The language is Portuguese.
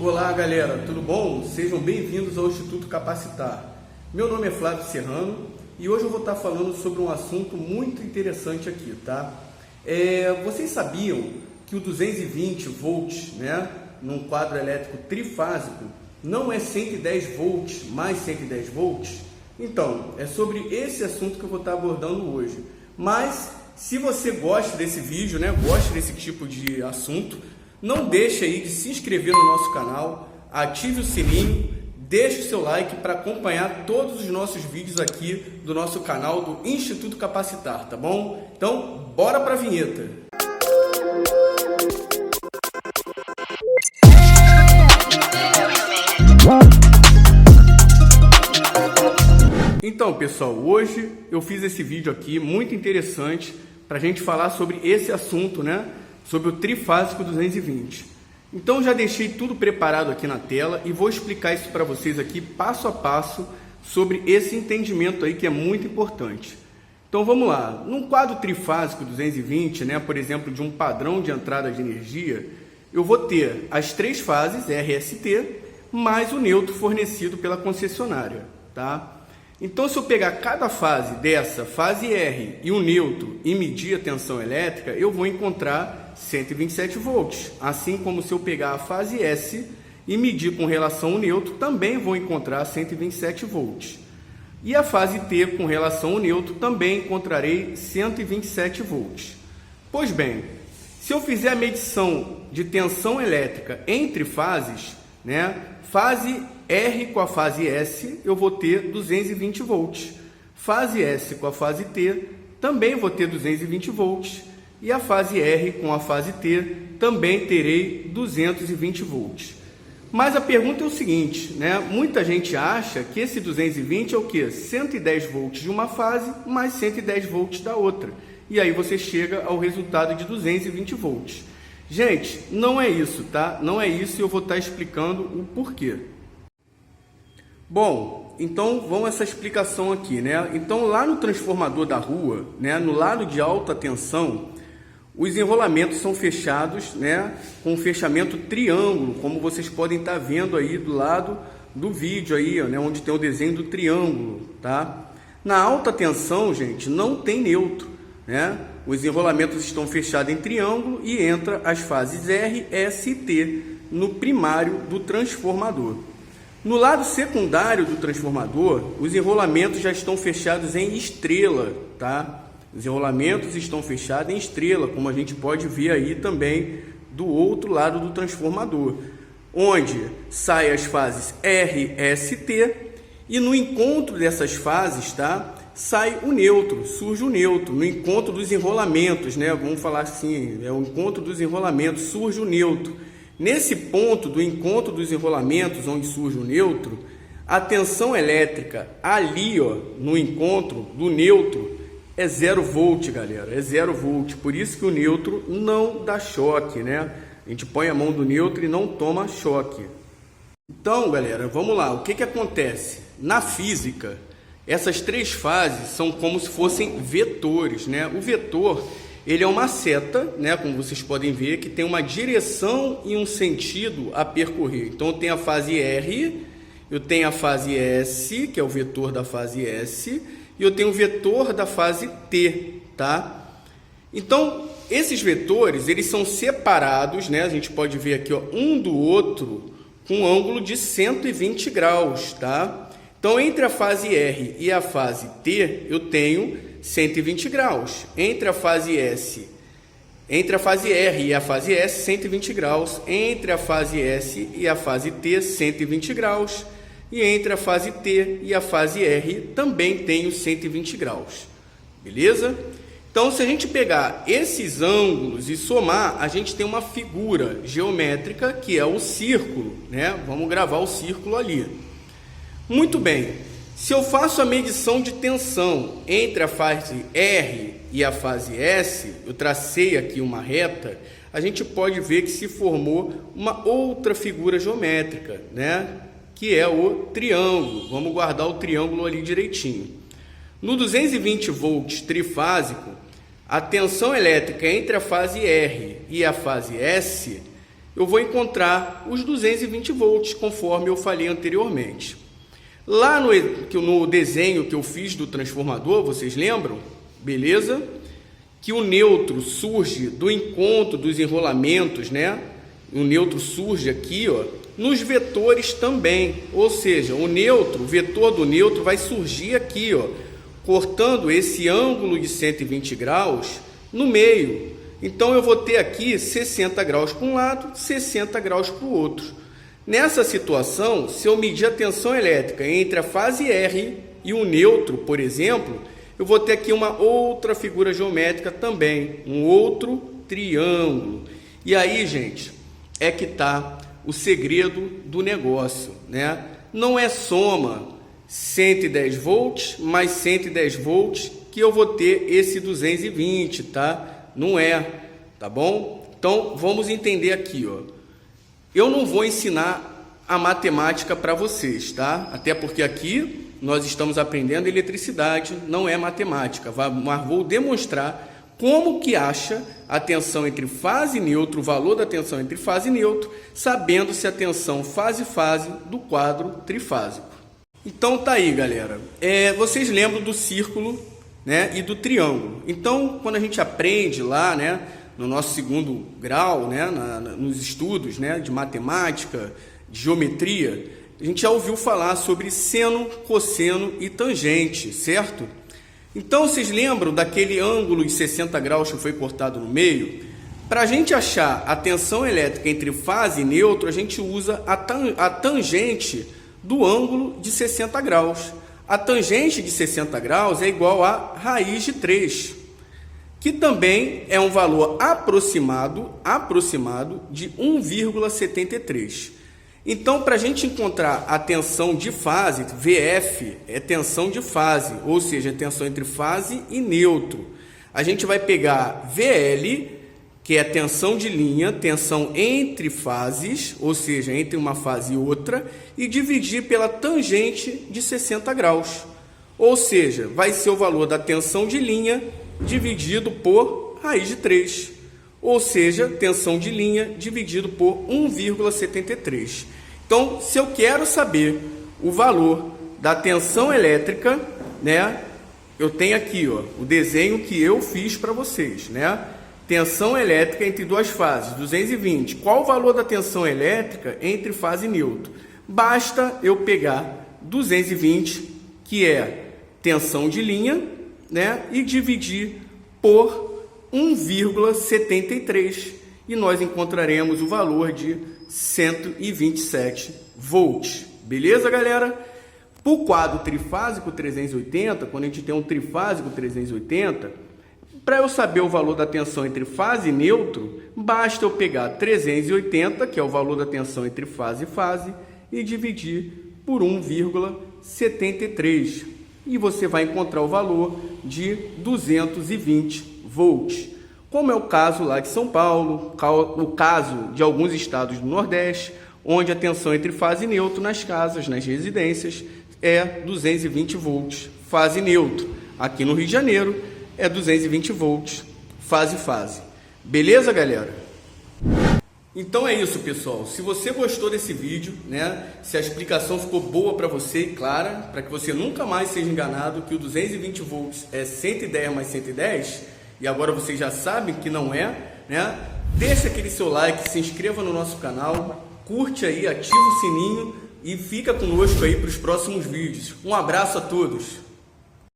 Olá galera, tudo bom? Sejam bem-vindos ao Instituto Capacitar. Meu nome é Flávio Serrano e hoje eu vou estar falando sobre um assunto muito interessante aqui, tá? Vocês sabiam que o 220 volts, né, num quadro elétrico trifásico, não é 110 volts mais 110 volts? Então, é sobre esse assunto que eu vou estar abordando hoje. Mas, se você gosta desse vídeo, né, gosta desse tipo de assunto, não deixe aí de se inscrever no nosso canal, ative o sininho, deixe o seu like para acompanhar todos os nossos vídeos aqui do nosso canal do Instituto Capacitar, tá bom? Então, bora para a vinheta! Então, pessoal, hoje eu fiz esse vídeo aqui muito interessante para a gente falar sobre esse assunto, né? Sobre o trifásico 220. Então já deixei tudo preparado aqui na tela e vou explicar isso para vocês aqui passo a passo sobre esse entendimento aí que é muito importante. Então vamos lá. Num quadro trifásico 220, né, por exemplo, de um padrão de entrada de energia, eu vou ter as três fases RST mais o neutro fornecido pela concessionária, tá? Então, se eu pegar cada fase dessa, fase R e o neutro, e medir a tensão elétrica, eu vou encontrar 127 volts. Assim como se eu pegar a fase S e medir com relação ao neutro, também vou encontrar 127 volts. E a fase T com relação ao neutro, também encontrarei 127 volts. Pois bem, se eu fizer a medição de tensão elétrica entre fases, né, fase R com a fase S, eu vou ter 220 volts. Fase S com a fase T, também vou ter 220 volts. E a fase R com a fase T, também terei 220 volts. Mas a pergunta é o seguinte, né? Muita gente acha que esse 220 é o quê? 110 volts de uma fase, mais 110 volts da outra. E aí você chega ao resultado de 220 volts. Gente, não é isso, tá? Não é isso e eu vou estar explicando o porquê. Bom, então vamos a essa explicação aqui, né? Então lá no transformador da rua, né, no lado de alta tensão, os enrolamentos são fechados, né, com um fechamento triângulo, como vocês podem estar vendo aí do lado do vídeo aí, né, onde tem o desenho do triângulo, tá? Na alta tensão, gente, não tem neutro, né? Os enrolamentos estão fechados em triângulo e entra as fases R, S e T no primário do transformador. No lado secundário do transformador, os enrolamentos já estão fechados em estrela, tá? Os enrolamentos estão fechados em estrela, como a gente pode ver aí também do outro lado do transformador, onde saem as fases R, S, T e no encontro dessas fases, tá? Sai o neutro, surge o neutro, no encontro dos enrolamentos, né? Vamos falar assim, é o encontro dos enrolamentos, surge o neutro. Nesse ponto do encontro dos enrolamentos, onde surge o neutro, a tensão elétrica ali, ó, no encontro do neutro, é 0 volt, galera, é 0 volt. Por isso que o neutro não dá choque, né? A gente põe a mão do neutro e não toma choque. Então, galera, vamos lá. O que acontece? Na física, essas três fases são como se fossem vetores, né? O vetor, ele é uma seta, né, como vocês podem ver, que tem uma direção e um sentido a percorrer. Então, eu tenho a fase R, eu tenho a fase S, que é o vetor da fase S, e eu tenho o vetor da fase T, tá? Então, esses vetores, eles são separados, né? A gente pode ver aqui, ó, um do outro com um ângulo de 120 graus, tá? Então, entre a fase R e a fase T, eu tenho 120 graus. Entre a fase R e a fase S, 120 graus. Entre a fase S e a fase T, 120 graus. E entre a fase T e a fase R, também tenho 120 graus. Beleza? Então, se a gente pegar esses ângulos e somar, a gente tem uma figura geométrica que é o círculo, né? Vamos gravar o círculo ali. Muito bem. Se eu faço a medição de tensão entre a fase R e a fase S, eu tracei aqui uma reta, a gente pode ver que se formou uma outra figura geométrica, né? Que é o triângulo. Vamos guardar o triângulo ali direitinho. No 220 volts trifásico, a tensão elétrica entre a fase R e a fase S eu vou encontrar os 220 volts, conforme eu falei anteriormente. Lá no desenho que eu fiz do transformador, vocês lembram? Beleza? Que o neutro surge do encontro dos enrolamentos, né? O neutro surge aqui, ó, nos vetores também. Ou seja, o vetor do neutro vai surgir aqui, ó, cortando esse ângulo de 120 graus no meio. Então eu vou ter aqui 60 graus para um lado, 60 graus para o outro. Nessa situação, se eu medir a tensão elétrica entre a fase R e o neutro, por exemplo, eu vou ter aqui uma outra figura geométrica também, um outro triângulo. E aí, gente, é que está o segredo do negócio, né? Não é soma 110 volts mais 110 volts que eu vou ter esse 220, tá? Não é, tá bom? Então, vamos entender aqui, ó. Eu não vou ensinar a matemática para vocês, tá? Até porque aqui nós estamos aprendendo eletricidade, não é matemática, mas vou demonstrar como que acha a tensão entre fase e neutro, o valor da tensão entre fase e neutro, sabendo se a tensão fase-fase do quadro trifásico. Então tá aí, galera. Vocês lembram do círculo, né, e do triângulo. Então, quando a gente aprende lá, né, no nosso segundo grau, né, nos estudos, né, de matemática, de geometria, a gente já ouviu falar sobre seno, cosseno e tangente, certo? Então, vocês lembram daquele ângulo de 60 graus que foi cortado no meio? Para a gente achar a tensão elétrica entre fase e neutro, a gente usa a tangente do ângulo de 60 graus. A tangente de 60 graus é igual a raiz de 3, que também é um valor aproximado de 1,73. Então, para a gente encontrar a tensão de fase, VF é tensão de fase, ou seja, tensão entre fase e neutro. A gente vai pegar VL, que é a tensão de linha, tensão entre fases, ou seja, entre uma fase e outra, e dividir pela tangente de 60 graus. Ou seja, vai ser o valor da tensão de linha dividido por raiz de 3. Ou seja, tensão de linha dividido por 1,73. Então, se eu quero saber o valor da tensão elétrica, né, eu tenho aqui, ó, o desenho que eu fiz para vocês, né? Tensão elétrica entre duas fases, 220. Qual o valor da tensão elétrica entre fase e neutro? Basta eu pegar 220, que é tensão de linha, né, e dividir por 1,73 e nós encontraremos o valor de 127 volts. Beleza, galera? Para o quadro trifásico 380, quando a gente tem um trifásico 380, para eu saber o valor da tensão entre fase e neutro, basta eu pegar 380, que é o valor da tensão entre fase e fase, e dividir por 1,73. E você vai encontrar o valor de 220 volts. Como é o caso lá de São Paulo, o caso de alguns estados do Nordeste, onde a tensão entre fase e neutro nas casas, nas residências, é 220 volts, fase e neutro. Aqui no Rio de Janeiro é 220 volts, fase-fase. Beleza, galera? Então é isso, pessoal. Se você gostou desse vídeo, né, se a explicação ficou boa para você e clara, para que você nunca mais seja enganado que o 220 volts é 110 mais 110, e agora vocês já sabem que não é, né? Deixa aquele seu like, se inscreva no nosso canal, curte aí, ativa o sininho e fica conosco aí para os próximos vídeos. Um abraço a todos!